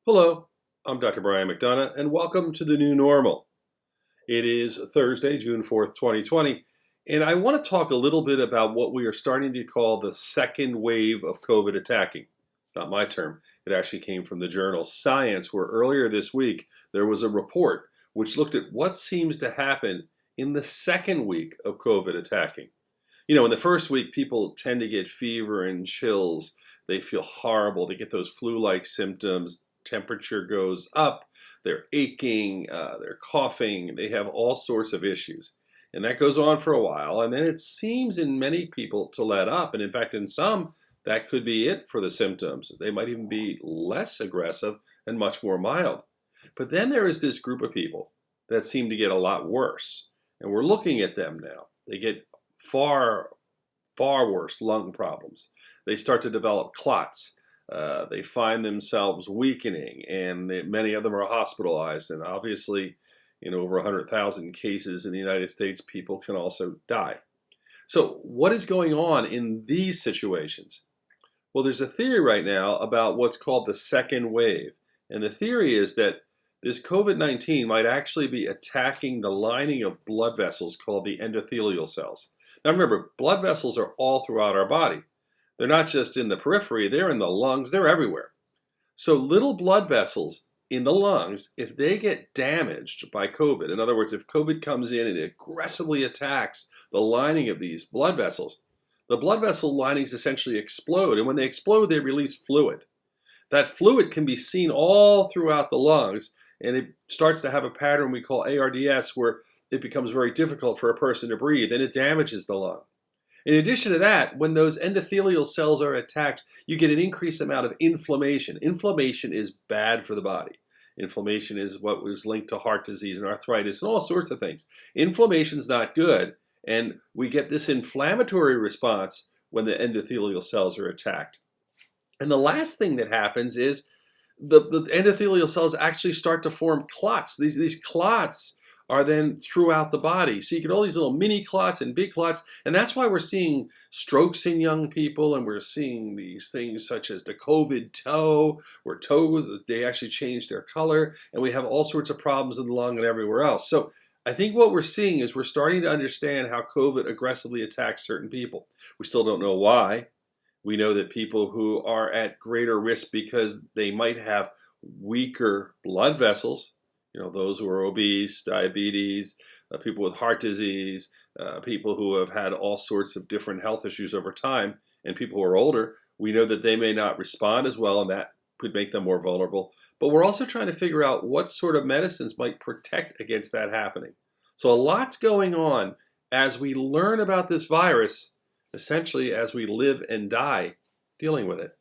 Hello, I'm Dr. Brian McDonough, and welcome to the new normal. It is Thursday, June 4th, 2020, and I want to talk a little bit about what we are starting to call the second wave of COVID attacking. Not my term, it actually came from the journal Science, where earlier this week there was a report which looked at what seems to happen in the second week of COVID attacking. In the first week, people tend to get fever and chills. They feel horrible. They get those flu-like symptoms. Temperature goes up. They're aching. They're coughing. They have all sorts of issues. And that goes on for a while. And then it seems in many people to let up. And in fact, in some, that could be it for the symptoms. They might even be less aggressive and much more mild. But then there is this group of people that seem to get a lot worse. And we're looking at them now. They get far, far worse lung problems. They start to develop clots. They find themselves weakening, and many of them are hospitalized. And obviously, over 100,000 cases in the United States, people can also die. So what is going on in these situations? Well, there's a theory right now about what's called the second wave. And the theory is that this COVID-19 might actually be attacking the lining of blood vessels called the endothelial cells. Now remember, blood vessels are all throughout our body. They're not just in the periphery, they're in the lungs, they're everywhere. So little blood vessels in the lungs, if they get damaged by COVID, in other words, if COVID comes in and it aggressively attacks the lining of these blood vessels, the blood vessel linings essentially explode. And when they explode, they release fluid. That fluid can be seen all throughout the lungs, and it starts to have a pattern we call ARDS, where it becomes very difficult for a person to breathe, and it damages the lung. In addition to that, when those endothelial cells are attacked, you get an increased amount of inflammation. Inflammation is bad for the body. Inflammation is what was linked to heart disease and arthritis and all sorts of things. Inflammation's not good, and we get this inflammatory response when the endothelial cells are attacked. And the last thing that happens is the endothelial cells actually start to form clots. These clots are then throughout the body. So you get all these little mini clots and big clots, and that's why we're seeing strokes in young people, and we're seeing these things such as the COVID toe, where toes, they actually change their color, and we have all sorts of problems in the lung and everywhere else. So I think what we're seeing is we're starting to understand how COVID aggressively attacks certain people. We still don't know why. We know that people who are at greater risk because they might have weaker blood vessels, those who are obese, diabetes, people with heart disease, people who have had all sorts of different health issues over time, and people who are older, we know that they may not respond as well, and that could make them more vulnerable. But we're also trying to figure out what sort of medicines might protect against that happening. So a lot's going on as we learn about this virus, essentially as we live and die dealing with it.